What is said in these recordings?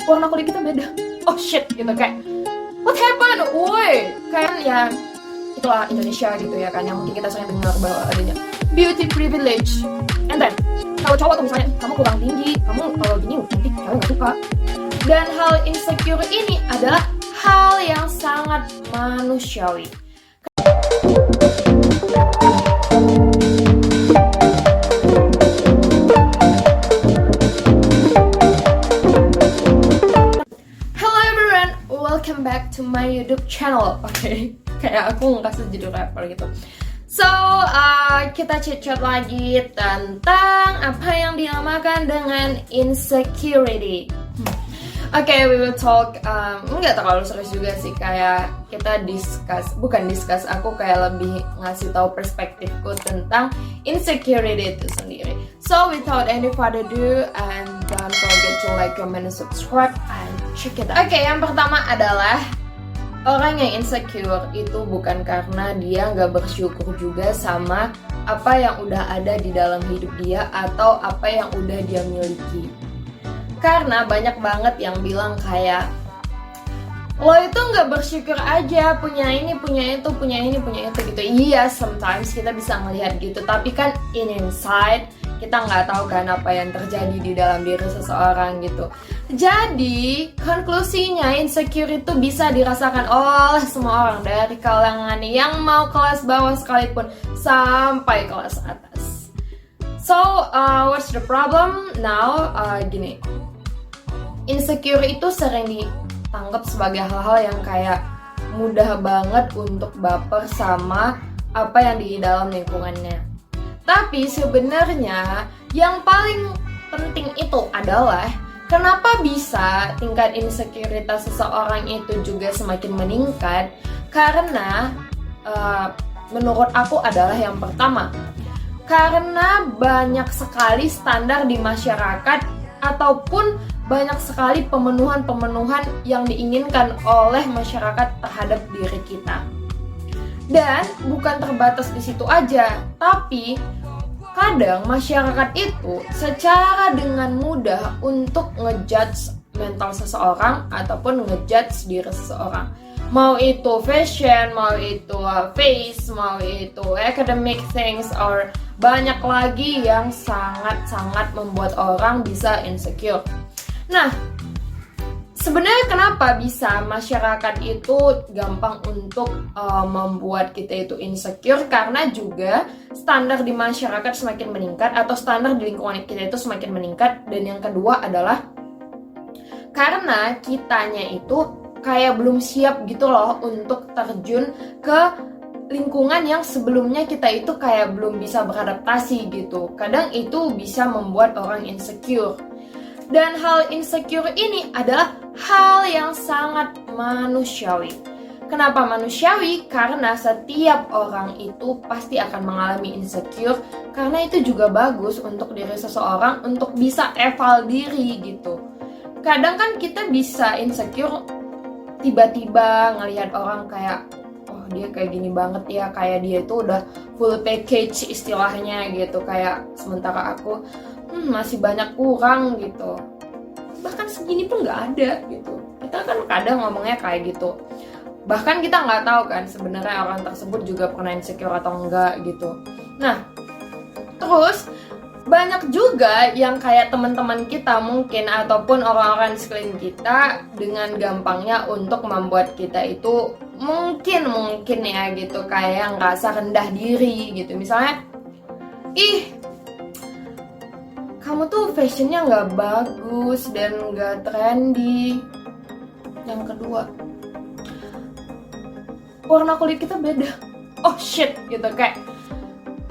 warna kulit kita beda. Oh shit gitu, kayak what happened, woi. Kayak ya itulah Indonesia gitu ya kan, yang mungkin kita sering dengar bahwa adanya beauty privilege. And then kalau cowok tuh misalnya kamu kurang tinggi, kamu kalau gini cantik, cewek gak suka. Dan hal insecure ini adalah hal yang sangat manusiawi. Hello everyone, welcome back to my YouTube channel. Oke, kayak aku ngasih judul rapper gitu. So, kita chit-chat lagi tentang apa yang dinamakan dengan insecurity. Oke, we will talk, nggak terlalu serius juga sih, kayak kita bukan discuss, aku kayak lebih ngasih tahu perspektifku tentang insecurity itu sendiri. So, without any further ado, and don't forget to like, comment, and subscribe, and check it out. Oke, yang pertama adalah orang yang insecure itu bukan karena dia nggak bersyukur juga sama apa yang udah ada di dalam hidup dia atau apa yang udah dia miliki. Karena banyak banget yang bilang kayak lo itu nggak bersyukur aja, punya ini, punya itu, punya ini, punya itu gitu. Iya, sometimes kita bisa melihat gitu, tapi kan inside kita nggak tahu kan apa yang terjadi di dalam diri seseorang gitu. Jadi konklusinya insecure itu bisa dirasakan oleh semua orang, dari kalangan yang mau kelas bawah sekalipun sampai kelas atas. So what's the problem now? Gini, insecure itu sering ditanggap sebagai hal-hal yang kayak mudah banget untuk baper sama apa yang di dalam lingkungannya. Tapi sebenarnya yang paling penting itu adalah kenapa bisa tingkat insekuritas seseorang itu juga semakin meningkat. Karena menurut aku adalah yang pertama, karena banyak sekali standar di masyarakat ataupun banyak sekali pemenuhan yang diinginkan oleh masyarakat terhadap diri kita. Dan bukan terbatas di situ aja, tapi kadang masyarakat itu secara dengan mudah untuk ngejudge mental seseorang ataupun ngejudge diri seseorang. Mau itu fashion, mau itu face, mau itu academic things, or banyak lagi yang sangat-sangat membuat orang bisa insecure. Nah, sebenarnya kenapa bisa masyarakat itu gampang untuk membuat kita itu insecure? Karena juga standar di masyarakat semakin meningkat atau standar di lingkungan kita itu semakin meningkat. Dan yang kedua adalah karena kitanya itu kayak belum siap gitu loh untuk terjun ke lingkungan yang sebelumnya kita itu kayak belum bisa beradaptasi gitu. Kadang itu bisa membuat orang insecure. Dan hal insecure ini adalah hal yang sangat manusiawi. Kenapa manusiawi? Karena setiap orang itu pasti akan mengalami insecure. Karena itu juga bagus untuk diri seseorang untuk bisa eval diri gitu. Kadang kan kita bisa insecure tiba-tiba ngelihat orang kayak, oh dia kayak gini banget ya, kayak dia itu udah full package istilahnya gitu. Kayak sementara aku masih banyak kurang gitu, bahkan segini pun nggak ada gitu. Kita kan kadang ngomongnya kayak gitu, bahkan kita nggak tahu kan sebenarnya orang tersebut juga pernah insecure atau enggak gitu. Nah, terus banyak juga yang kayak teman-teman kita mungkin ataupun orang-orang di sekeliling kita dengan gampangnya untuk membuat kita itu mungkin ya gitu, kayak ngerasa rendah diri gitu. Misalnya, ih kamu tuh fashionnya nggak bagus dan nggak trendy. Yang kedua, warna kulit kita beda. Oh shit gitu, kayak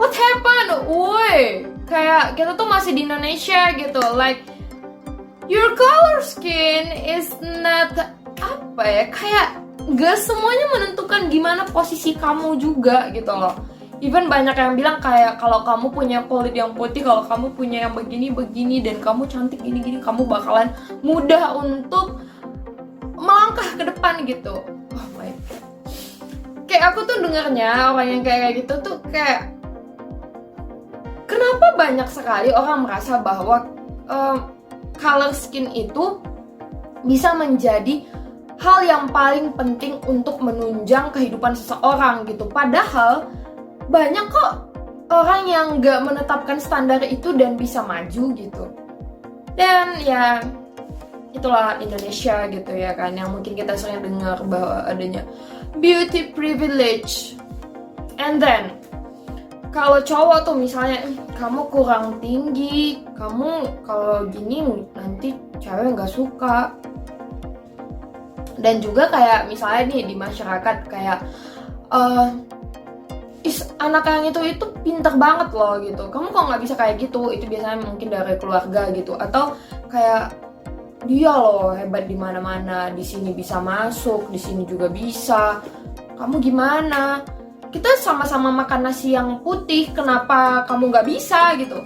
what happened, woi. Kayak kita tuh masih di Indonesia gitu, like your color skin is not apa ya, kayak nggak semuanya menentukan gimana posisi kamu juga gitu loh. Even banyak yang bilang kayak kalau kamu punya kulit yang putih, kalau kamu punya yang begini dan kamu cantik gini-gini, kamu bakalan mudah untuk melangkah ke depan gitu. Oh my god. Kayak aku tuh dengarnya orang yang kayak gitu tuh kayak, kenapa banyak sekali orang merasa bahwa color skin itu bisa menjadi hal yang paling penting untuk menunjang kehidupan seseorang gitu. Padahal banyak kok orang yang gak menetapkan standar itu dan bisa maju gitu. Dan ya itulah Indonesia gitu ya kan, yang mungkin kita sering dengar bahwa adanya beauty privilege. And then kalau cowok tuh misalnya, kamu kurang tinggi, kamu kalau gini nanti cewek gak suka. Dan juga kayak misalnya nih di masyarakat kayak anak yang itu pinter banget loh gitu, kamu kok nggak bisa kayak gitu, itu biasanya mungkin dari keluarga gitu. Atau kayak dia loh hebat di mana-mana, di sini bisa masuk, di sini juga bisa, kamu gimana? Kita sama-sama makan nasi yang putih, kenapa kamu nggak bisa gitu?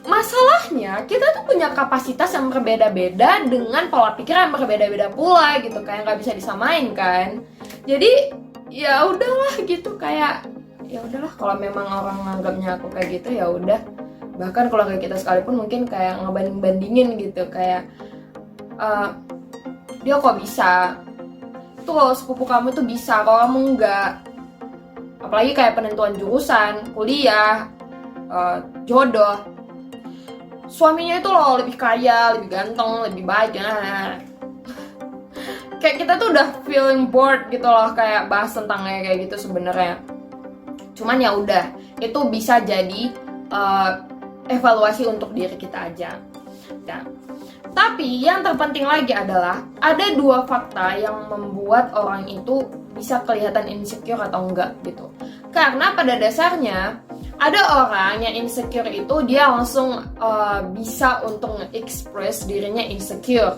Masalahnya kita tuh punya kapasitas yang berbeda-beda dengan pola pikir yang berbeda-beda pula gitu, kayak nggak bisa disamain kan. Jadi ya udahlah gitu, kayak ya udahlah kalau memang orang nganggapnya aku kayak gitu ya udah. Bahkan keluarga kita sekalipun mungkin kayak ngebanding-bandingin gitu, kayak dia kok bisa, tuh kalau sepupu kamu tuh bisa, kalau kamu enggak. Apalagi kayak penentuan jurusan, kuliah, jodoh, suaminya itu loh lebih kaya, lebih ganteng, lebih baik, nah. Kayak kita tuh udah feeling bored gitu loh kayak bahas tentangnya kayak gitu sebenarnya. Cuman ya udah, itu bisa jadi evaluasi untuk diri kita aja. Nah, tapi yang terpenting lagi adalah ada dua fakta yang membuat orang itu bisa kelihatan insecure atau enggak gitu. Karena pada dasarnya ada orang yang insecure itu dia langsung bisa untuk nge-express dirinya insecure.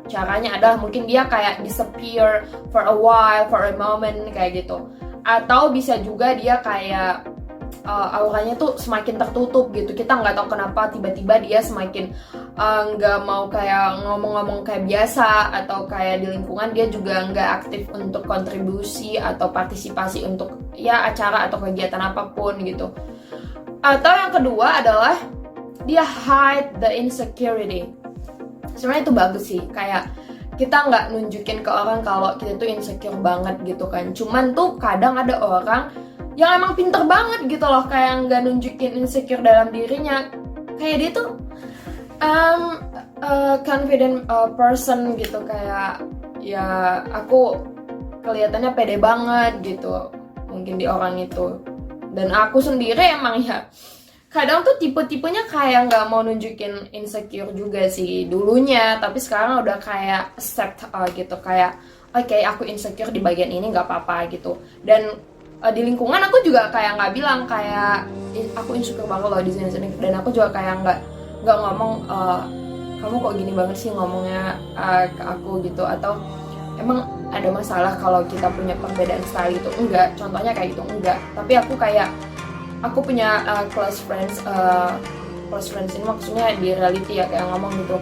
Caranya adalah mungkin dia kayak disappear for a while, for a moment kayak gitu. Atau bisa juga dia kayak auranya tuh semakin tertutup gitu. Kita nggak tahu kenapa tiba-tiba dia semakin nggak mau kayak ngomong-ngomong kayak biasa, atau kayak di lingkungan dia juga nggak aktif untuk kontribusi atau partisipasi untuk ya acara atau kegiatan apapun gitu. Atau yang kedua adalah dia hide the insecurity. Sebenarnya itu bagus sih, kayak kita nggak nunjukin ke orang kalau kita tuh insecure banget gitu kan. Cuman tuh kadang ada orang yang emang pinter banget gitu loh, kayak nggak nunjukin insecure dalam dirinya. Kayak dia tuh confident person gitu, kayak ya aku kelihatannya pede banget gitu mungkin di orang itu. Dan aku sendiri emang ya kadang tuh tipe-tipenya kayak nggak mau nunjukin insecure juga sih dulunya, tapi sekarang udah kayak accept gitu, kayak oke, aku insecure di bagian ini nggak apa-apa gitu. Dan di lingkungan aku juga kayak nggak bilang kayak aku insecure banget loh di sini, dan aku juga kayak nggak ngomong kamu kok gini banget sih ngomongnya ke aku gitu, atau emang ada masalah kalau kita punya perbedaan style gitu, enggak, contohnya kayak gitu enggak. Tapi aku punya close friends ini maksudnya di reality ya, kayak ngomong gitu,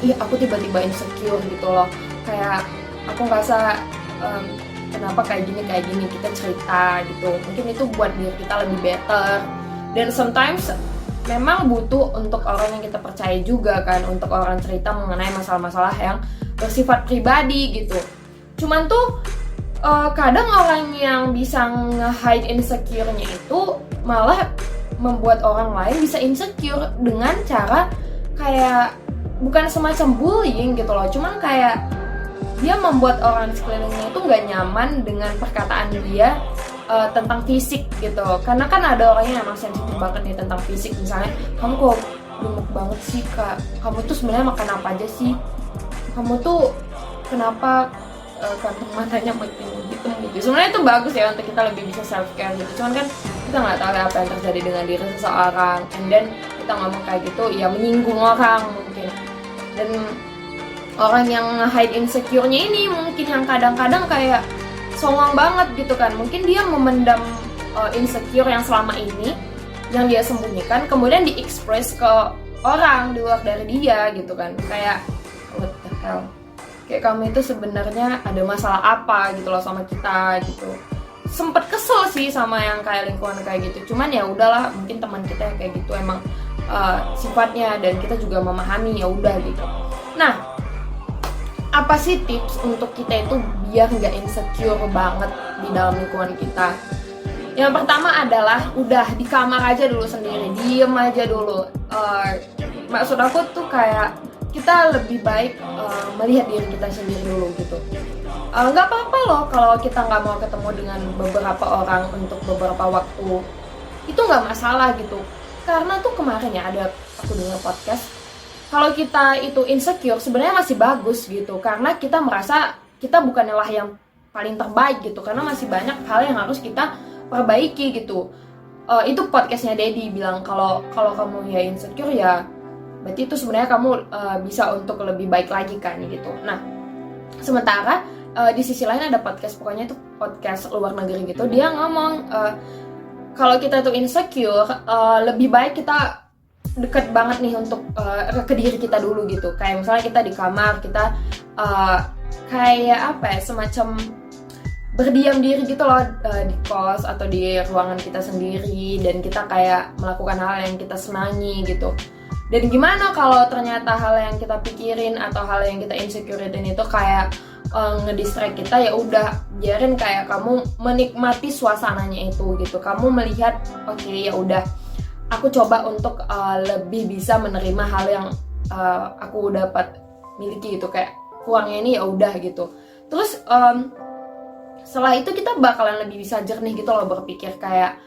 ih aku tiba-tiba insecure gitu loh, kayak aku ngerasa kenapa kayak gini, kita cerita gitu, mungkin itu buat diri kita lebih better. Dan sometimes memang butuh untuk orang yang kita percaya juga kan, untuk orang cerita mengenai masalah-masalah yang bersifat pribadi gitu. Cuman tuh kadang orang yang bisa nge-hide insecure-nya itu malah membuat orang lain bisa insecure dengan cara kayak bukan semacam bullying gitu loh, cuman kayak dia membuat orang sekelilingnya itu nggak nyaman dengan perkataan dia tentang fisik gitu. Karena kan ada orang yang emang sensitif banget nih tentang fisik, misalnya kamu kok gemuk banget sih kak, kamu tuh sebenarnya makan apa aja sih, kamu tuh kenapa kantong matanya makin gitu. Sebenarnya itu bagus ya untuk kita lebih bisa self care gitu. Cuman kan kita nggak tahu apa yang terjadi dengan diri seseorang, and then kita ngomong kayak gitu ya menyinggung orang mungkin. Dan orang yang hide insecure-nya ini mungkin yang kadang-kadang kayak songong banget gitu kan, mungkin dia memendam insecure yang selama ini yang dia sembunyikan, kemudian di-express ke orang di luar dari dia gitu kan. Kayak what the hell, kayak kamu itu sebenarnya ada masalah apa gitu loh sama kita gitu. Sempet kesel sih sama yang kayak lingkungan kayak gitu, cuman ya udahlah, mungkin teman kita yang kayak gitu emang sifatnya, dan kita juga memahami, ya udah gitu. Nah, apa sih tips untuk kita itu biar nggak insecure banget di dalam lingkungan kita? Yang pertama adalah udah di kamar aja dulu sendiri, diem aja dulu. Maksud aku tuh kayak kita lebih baik melihat diri kita sendiri dulu gitu. Nggak apa-apa loh kalau kita nggak mau ketemu dengan beberapa orang untuk beberapa waktu, itu nggak masalah gitu. Karena tuh kemarin ya ada aku dengar podcast, kalau kita itu insecure sebenarnya masih bagus gitu, karena kita merasa kita bukanlah yang paling terbaik gitu, karena masih banyak hal yang harus kita perbaiki gitu. Itu podcastnya Dedi bilang kalau kamu ya insecure ya berarti itu sebenarnya kamu bisa untuk lebih baik lagi kan gitu. Nah, sementara di sisi lain ada podcast, pokoknya itu podcast luar negeri gitu, dia ngomong kalau kita tuh insecure lebih baik kita deket banget nih untuk ke diri kita dulu gitu. Kayak misalnya kita di kamar, kita kayak apa ya, semacam berdiam diri gitu loh di kos atau di ruangan kita sendiri, dan kita kayak melakukan hal yang kita senangi gitu. Dan gimana kalau ternyata hal yang kita pikirin atau hal yang kita insecurein itu kayak ngedistract kita, ya udah biarin kayak kamu menikmati suasananya itu gitu. Kamu melihat oke, ya udah aku coba untuk lebih bisa menerima hal yang aku dapat miliki gitu, kayak kurangnya ini ya udah gitu. Terus setelah itu kita bakalan lebih bisa jernih gitu loh berpikir, kayak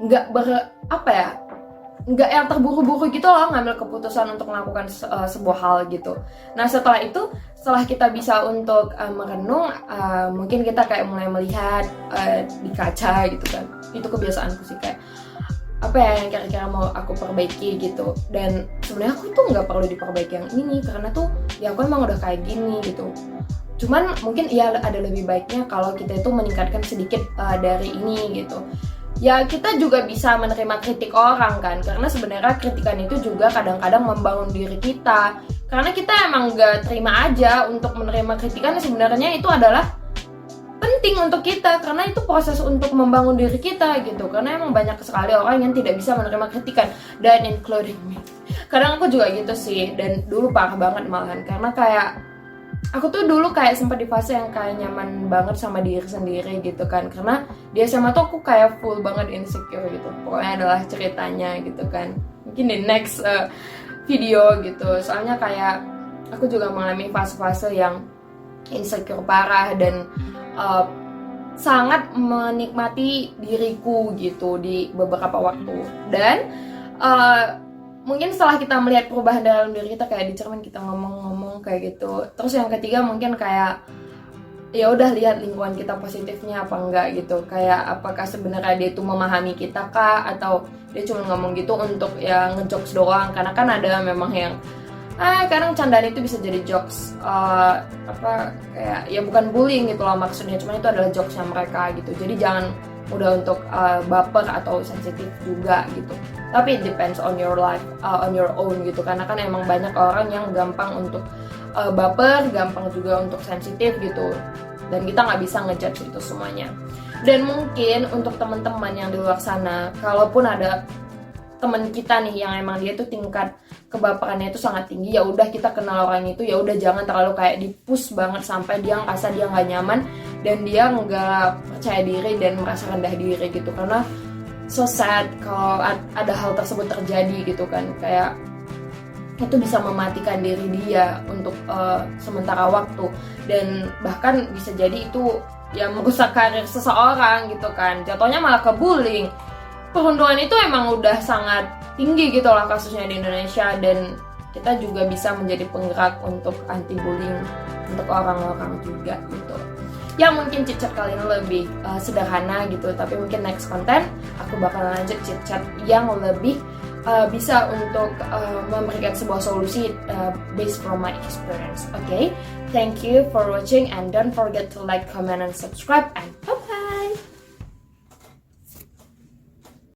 nggak nggak yang terburu-buru gitu loh ngambil keputusan untuk melakukan sebuah hal gitu. Nah, setelah itu, setelah kita bisa untuk merenung, mungkin kita kayak mulai melihat di kaca gitu kan. Itu kebiasaanku sih, kayak apa ya yang kira-kira mau aku perbaiki gitu. Dan sebenarnya aku tuh nggak perlu diperbaiki yang ini, karena tuh ya aku emang udah kayak gini gitu. Cuman mungkin ya ada lebih baiknya kalau kita itu meningkatkan sedikit dari ini gitu. Ya kita juga bisa menerima kritik orang kan, karena sebenarnya kritikan itu juga kadang-kadang membangun diri kita. Karena kita emang gak terima aja untuk menerima kritikan, sebenarnya itu adalah penting untuk kita, karena itu proses untuk membangun diri kita gitu. Karena emang banyak sekali orang yang tidak bisa menerima kritikan, dan including me. Kadang aku juga gitu sih, dan dulu parah banget malahan, karena kayak aku tuh dulu kayak sempat di fase yang kayak nyaman banget sama diri sendiri gitu kan. Karena di SMA tuh aku kayak full banget insecure gitu. Pokoknya adalah ceritanya gitu kan, mungkin di next video gitu. Soalnya kayak aku juga mengalami fase-fase yang insecure parah, dan sangat menikmati diriku gitu di beberapa waktu. Dan mungkin setelah kita melihat perubahan dalam diri kita, kayak di cermin kita ngomong-ngomong kayak gitu. Terus yang ketiga mungkin kayak ya udah lihat lingkungan kita positifnya apa enggak gitu. Kayak apakah sebenarnya dia itu memahami kita kah, atau dia cuma ngomong gitu untuk ya ngejokes doang. Karena kan ada memang yang kadang candaan itu bisa jadi jokes kayak ya bukan bullying gitu loh maksudnya, cuma itu adalah jokesnya mereka gitu. Jadi jangan mudah untuk baper atau sensitif juga gitu. Tapi it depends on your life, on your own gitu. Karena kan emang banyak orang yang gampang untuk baper, gampang juga untuk sensitif gitu. Dan kita nggak bisa ngejudge itu semuanya. Dan mungkin untuk teman-teman yang di luar sana, kalaupun ada teman kita nih yang emang dia tuh tingkat kebaperannya itu sangat tinggi, ya udah kita kenal orang itu, ya udah jangan terlalu kayak di-push banget sampai dia ngerasa dia nggak nyaman dan dia nggak percaya diri dan merasa rendah diri gitu. Karena so sad kalau ada hal tersebut terjadi gitu kan, kayak itu bisa mematikan diri dia untuk sementara waktu, dan bahkan bisa jadi itu ya merusak karir seseorang gitu kan, jatuhnya malah ke bullying. Perundungan itu emang udah sangat tinggi gitu lah kasusnya di Indonesia, dan kita juga bisa menjadi penggerak untuk anti bullying untuk orang-orang juga gitu. Ya mungkin chit-chat kali ini lebih sederhana gitu, tapi mungkin next content aku bakal lanjut chit-chat yang lebih bisa untuk memberikan sebuah solusi based from my experience. Okay, thank you for watching and don't forget to like, comment, and subscribe, and bye.